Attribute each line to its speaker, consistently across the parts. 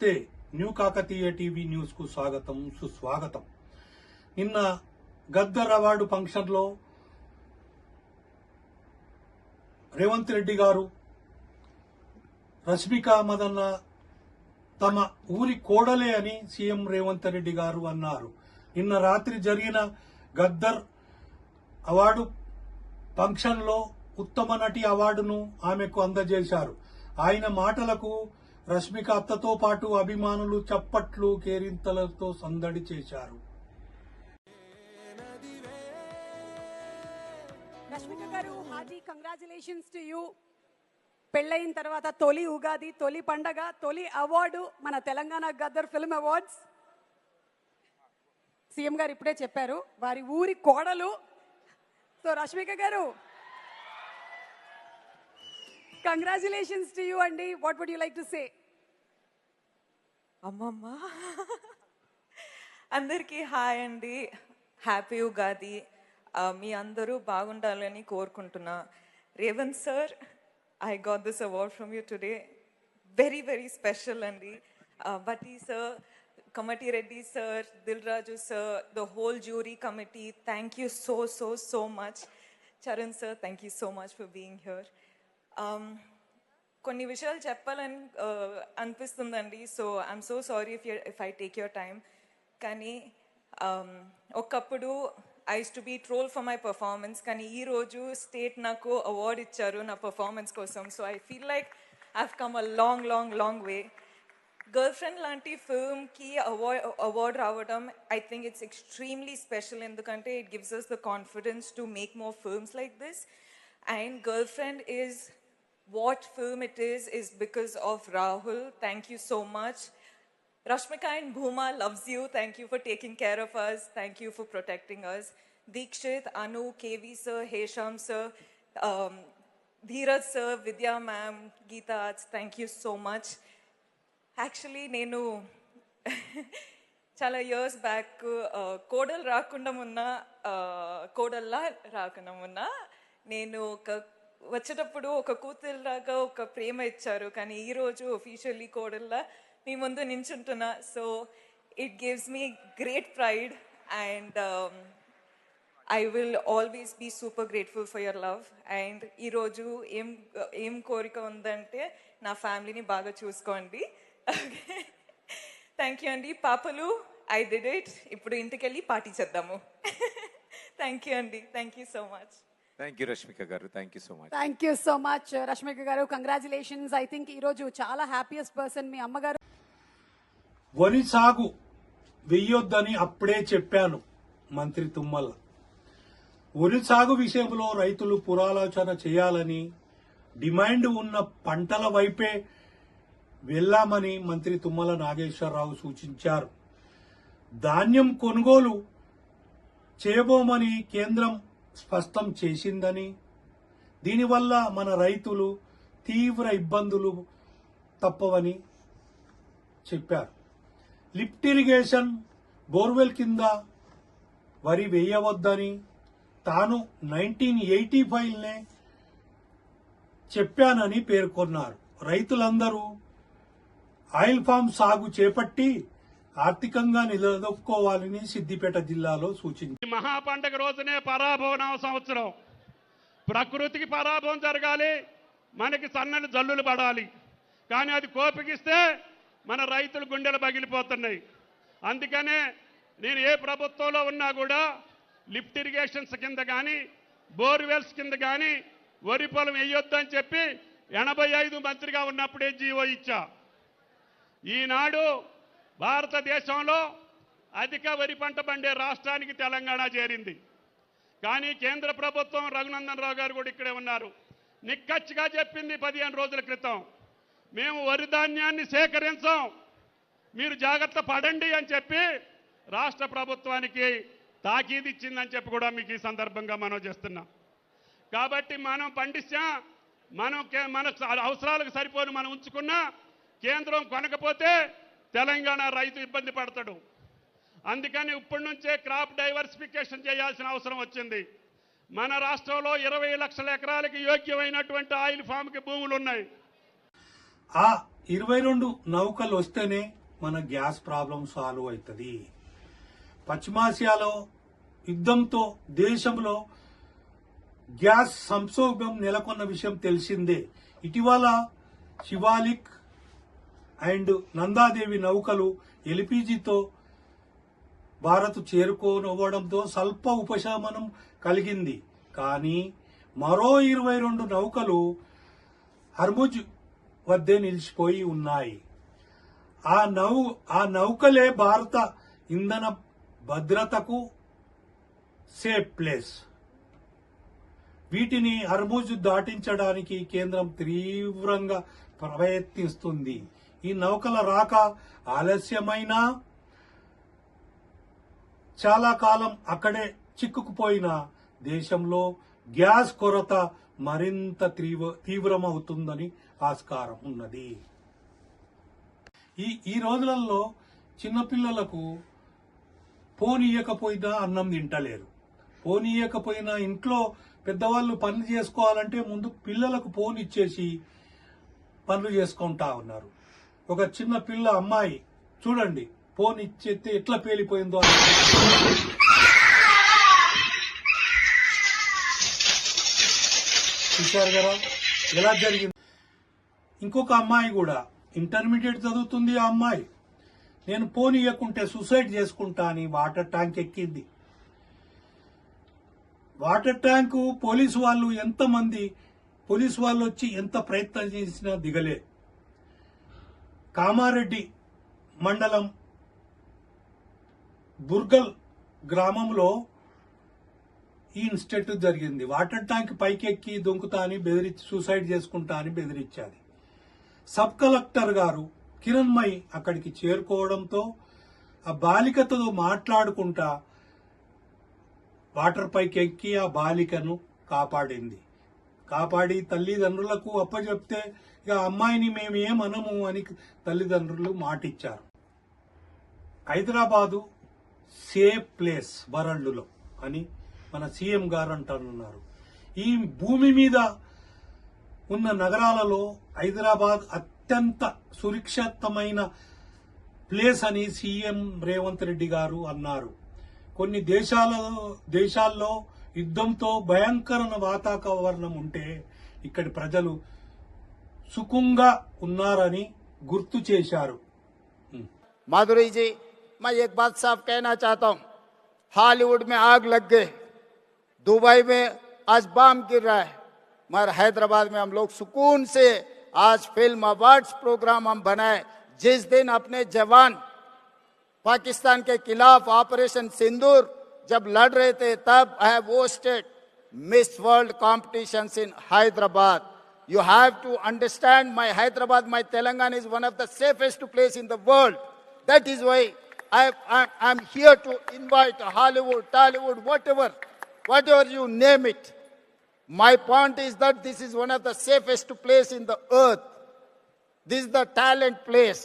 Speaker 1: నమస్తే. New Kakatiya TV news కు స్వాగతం, సుస్వాగతం. నిన్న గద్దర్ అవార్డు ఫంక్షన్ లో రేవంత్ రెడ్డి గారు రష్మిక మదన్న తమ ఊరి కోడలే అని సీఎం రేవంత్ రెడ్డి గారు అన్నారు. నిన్న రాత్రి జరిగిన గద్దర్ అవార్డు ఫంక్షన్ లో ఉత్తమ నటి అవార్డును ఆమెకు అందజేశారు. ఆయన మాటలకు రష్మిక అత్తతో పాటు అభిమానులు చప్పట్లు, కేరింతలతో సందడి చేశారు.
Speaker 2: రష్మిక గారు, హార్టీ కంగ్రాచులేషన్స్ టు యూ. పెళ్ళయిన తర్వాత తొలి ఉగాది, తొలి పండగ, తొలి అవార్డు మన Telangana Gaddar film awards. CM గారు ఇప్పుడే చెప్పారు వారి ఊరి కోడలు. సో రష్మిక గారు, కంగ్రాచులేషన్స్ టు యూ అండి. What would you like to say?
Speaker 3: అమ్మమ్మ అందరికీ హాయ్ అండి, హ్యాపీ ఉగాది. మీ అందరూ బాగుండాలని కోరుకుంటున్నా. Revanth sir, I got this award from you today. Very, very special, Andy. Bhatti sir, Kamati Reddy sir, Dilraju sir, the whole jury committee, thank you so much. Charan sir, thank you so much for being here. కొన్ని విషయాలు చెప్పాలని అనిపిస్తుందండి. So I'm so sorry if I take your time. కానీ ఒకప్పుడు I used to be trolled for my performance, కానీ ఈరోజు state నాకు award ఇచ్చారు నా పర్ఫార్మెన్స్ కోసం. So I feel like I've come a long way. Girlfriend లాంటి ఫిల్మ్కి అవార్డ్ రావడం I think it's extremely special, ఎందుకంటే it gives us the confidence to make more films like this. And girlfriend is what film it is because of Rahul. Thank you so much. Rashmika and Bhuma loves you. Thank you for taking care of us. Thank you for protecting us. Dikshit, Anu, KV sir, Hesham sir, Dheeraj sir, Vidya ma'am, Geeta Arts, thank you so much. Actually, nenu చాలా years back కోడలు రాకుండా ఉన్నా, కోడల్లా రాకుండా ఉన్నా, నేను వచ్చేటప్పుడు ఒక కూతురులాగా ఒక ప్రేమ ఇచ్చారు. కానీ ఈరోజు ఒఫీషియల్లీ కోడల్లా మీ ముందు నించుంటున్నా. So it gives me great pride and I will always be super grateful for your love. And ఈరోజు ఏం కోరిక ఉందంటే నా ఫ్యామిలీని బాగా చూసుకోండి. థ్యాంక్ యూ అండి. పాపలు, ఐ డిడ్ ఇట్. ఇప్పుడు ఇంటికి వెళ్ళి పార్టీ చేద్దాము. థ్యాంక్ యూ అండి. Thank you so much.
Speaker 4: Thank you Rashmika గారు. Thank you so much.
Speaker 2: Thank you so much Rashmika గారు, కంగ్రాచులేషన్స్. ఐ థింక్ ఈరోజు చాలా హ్యాపీయెస్ట్ పర్సన్ మీ అమ్మగారు.
Speaker 1: వరి సాగు వెయ్యొద్దని అప్పుడే చెప్పాను మంత్రి తుమ్మల. వరి సాగు విషయంలో రైతులు పురాలోచన చేయాలని, డిమాండ్ ఉన్న పంటల వైపే వెళ్లామని మంత్రి తుమ్మల నాగేశ్వరరావు సూచించారు. ధాన్యం కొనుగోలు చేయబోమని కేంద్రం స్పష్టం చేసిందని, దీనివల్ల మన రైతులు తీవ్ర ఇబ్బందులు తప్పవని చెప్పారు. లిఫ్ట్ ఇరిగేషన్ బోర్వెల్ కింద వరి వేయవద్దని తాను 1985నే చెప్పానని పేర్కొన్నారు. రైతులందరూ ఆయిల్ ఫామ్ సాగు చేపట్టి ఆర్థికంగా నిలదొక్కోవాలని సిద్దిపేట జిల్లాలో సూచించారు.
Speaker 5: మహాపండగ రోజునే పరాభవన సంవత్సరం. ప్రకృతికి పరాభవం జరగాలి, మనకి సన్నని జల్లులు పడాలి. కానీ అది కోపికిస్తే మన రైతులు గుండెలు పగిలిపోతున్నాయి. అందుకనే నేను ఏ ప్రభుత్వంలో ఉన్నా కూడా లిఫ్ట్ ఇరిగేషన్స్ కింద కానీ, బోర్వెల్స్ కింద కానీ వరి పొలం వేయొద్దని చెప్పి 85 మంత్రిగా ఉన్నప్పుడే జీవో ఇచ్చా. ఈనాడు భారతదేశంలో అధిక వరి పంట పండే రాష్ట్రానికి తెలంగాణ చేరింది. కానీ కేంద్ర ప్రభుత్వం, రఘునందన్ రావు గారు కూడా ఇక్కడే ఉన్నారు, నిక్కచ్చిగా చెప్పింది 15 రోజుల క్రితం, మేము వరి ధాన్యాన్ని సేకరించాం, మీరు జాగ్రత్త పడండి అని చెప్పి రాష్ట్ర ప్రభుత్వానికి తాకీదు ఇచ్చిందని చెప్పి కూడా మీకు ఈ సందర్భంగా మనం చేస్తున్నాం. కాబట్టి మనం పండిస్తాం, మన అవసరాలకు సరిపోని మనం ఉంచుకున్నా కేంద్రం కొనకపోతే తెలంగాణ రైతు ఇబ్బంది పడతాడు. అందుకని ఇప్పటి నుంచే క్రాప్ డైవర్సిఫికేషన్ చేయాల్సిన అవసరం వచ్చింది. మన రాష్ట్రంలో 20 లక్షల ఎకరాలకి యోగ్యమైనటువంటి ఆయిల్ ఫామ్ కి భూములు ఉన్నాయి.
Speaker 1: ఆ 22 నౌకలు వస్తేనే మన గ్యాస్ ప్రాబ్లం సాల్వ్ అవుతుంది. పశ్చిమాసియాలో యుద్ధంతో దేశంలో గ్యాస్ సంక్షోభం నెలకొన్న విషయం తెలిసిందే. ఇటీవల శివాలిక్ అండ్ నందాదేవి నౌకలు ఎల్పీజీతో భారత్ చేరుకోవడంతో స్వల్ప ఉపశమనం కలిగింది. కానీ మరో 22 నౌకలు హర్ముజ్ వద్దే నిలిచిపోయి ఉన్నాయి. ఆ నౌకలే భారత ఇంధన భద్రతకు సేఫ్ ప్లేస్. వీటిని హర్ముజ్ దాటించడానికి కేంద్రం తీవ్రంగా ప్రయత్నిస్తుంది. ఈ నౌకల రాక ఆలస్యమైన చాలా కాలం అక్కడే చిక్కుకుపోయిన దేశంలో గ్యాస్ కొరత మరింత తీవ్రమవుతుందని ఆస్కారం ఉన్నది. ఈ రోజులలో చిన్నపిల్లలకు ఫోన్ ఇయ్యకపోయినా అన్నం తింటలేరు. ఫోన్ ఇయ్యకపోయినా ఇంట్లో పెద్దవాళ్ళు పనులు చేసుకోవాలంటే ముందు పిల్లలకు ఫోన్ ఇచ్చేసి పనులు చేసుకుంటా ఉన్నారు. ఒక చిన్న పిల్ల అమ్మాయి చూడండి, ఫోన్ ఇచ్చేస్తే ఎట్లా పేలిపోయిందో. చూశారు కదా ఎలా జరిగింది. ఇంకొక అమ్మాయి కూడా ఇంటర్మీడియట్ చదువుతుంది. ఆ అమ్మాయి నేను ఫోన్ ఇవ్వకుంటే సూసైడ్ చేసుకుంటా అని వాటర్ ట్యాంక్ ఎక్కింది. వాటర్ ట్యాంకు పోలీసు వాళ్ళు వచ్చి ఎంత ప్రయత్నం చేసినా దిగలే. కామారెడ్డి మండలం బుర్గల్ గ్రామంలో ఈ ఇన్సిడెంట్ జరిగింది. వాటర్ ట్యాంక్ పైకెక్కి దొంకుతా అని సూసైడ్ చేసుకుంటా అని బెదిరించాది. సబ్ కలెక్టర్ గారు కిరణ్మయి అక్కడికి చేరుకోవడంతో ఆ బాలికతో మాట్లాడుకుంటా వాటర్ పైకి ఎక్కి ఆ బాలికను కాపాడి తల్లిదండ్రులకు అప్పచెప్తే ఇక అమ్మాయిని మేమేమనము అని తల్లిదండ్రులు మాటిచ్చారు. హైదరాబాదు సేఫ్ ప్లేస్ వరల్డ్లో అని మన సీఎం గారు అంటున్నారు. ఈ భూమి మీద ఉన్న నగరాలలో హైదరాబాద్ అత్యంత సురక్షితమైన ప్లేస్ అని సీఎం రేవంత్ రెడ్డి గారు అన్నారు. కొన్ని దేశాల్లో యుద్ధంతో భయంకర వాతావరణం ఉంటే ఇక్కడి ప్రజలు సుఖంగా ఉన్నారని గుర్తు చేశారు.
Speaker 6: माधुरी जी, मैं एक बात साफ कहना चाहता हूं, हॉलीवुड में आग लग गई, दुबई में आज बम गिर रहा है, मगर हैदराबाद में हम लोग सुकून से आज फिल्म अवार्ड्स प्रोग्राम हम बनाए. जिस दिन अपने जवान पाकिस्तान के खिलाफ ऑपरेशन सिंदूर जब लड़ रहे थे, तब I have hosted miss world competitions in Hyderabad. You have to understand, my Hyderabad, my Telangana is one of the safest place in the world. That is why I'm here to invite Hollywood, Tollywood, whatever you name it. My point is that this is one of the safest place in the earth. This is the talent place.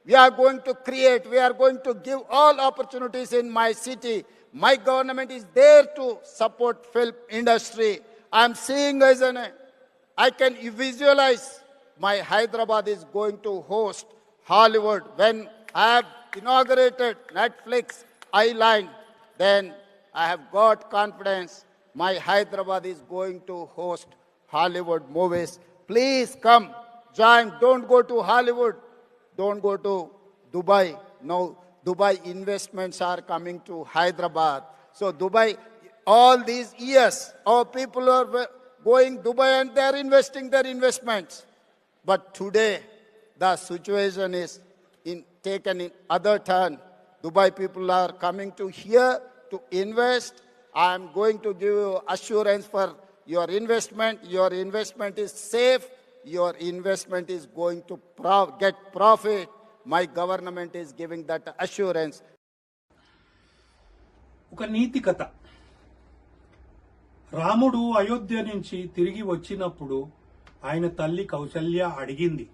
Speaker 6: We are going to create, we are going to give all opportunities in my city. My government is there to support film industry. I'm seeing as I can visualize my Hyderabad is going to host Hollywood. When I have inaugurated Netflix Island, then I have got confidence my Hyderabad is going to host Hollywood movies. Please come, join. Don't go to Hollywood. Don't go to Dubai. No, Dubai investments are coming to Hyderabad. So Dubai, all these years, our people are going Dubai and they are investing their investments. But today, the situation is taken in other turn. Dubai people are coming to here to invest. I am going to give you assurance for your investment. Your investment is safe. Your investment is going to get profit. My government is giving that assurance.
Speaker 1: ఒక నీతి కథ. రాముడు అయోధ్య నుంచి తిరిగి వచ్చినప్పుడు ఆయన తల్లి కౌసల్య అడిగింది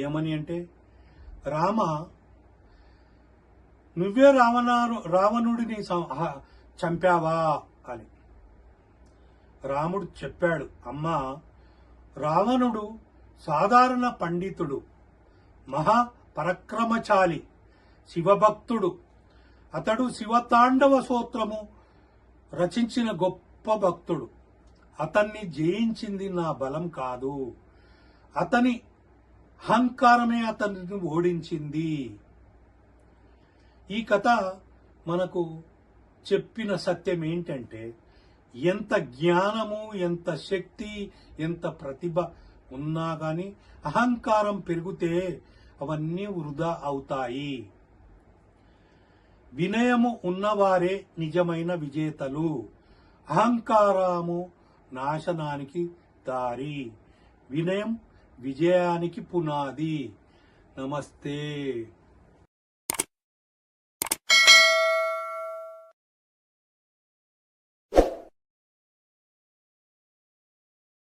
Speaker 1: ఏమని అంటే, రామ, నువ్వే రావణుడిని చంపావా అని. రాముడు చెప్పాడు, అమ్మా, రావణుడు సాధారణ పండితుడు, మహా పరక్రమశాలి, శివభక్తుడు. అతడు శివతాండవ స్తోత్రము రచించిన గొప్ప భక్తుడు. అతన్ని జయించింది నా బలం కాదు, అతని అహంకారమే అతనిని ఓడించింది. ఈ కథ మనకు చెప్పిన సత్యం ఏంటంటే, ఎంత జ్ఞానము, ఎంత శక్తి, ఎంత ప్రతిభ ఉన్నా గాని అహంకారం పెరిగితే అవన్నీ వృధా అవుతాయి. వినయము ఉన్నవారే నిజమైన విజేతలు. అహంకారము నాశనానికి దారి, వినయం విజయానికి పునాది. నమస్తే.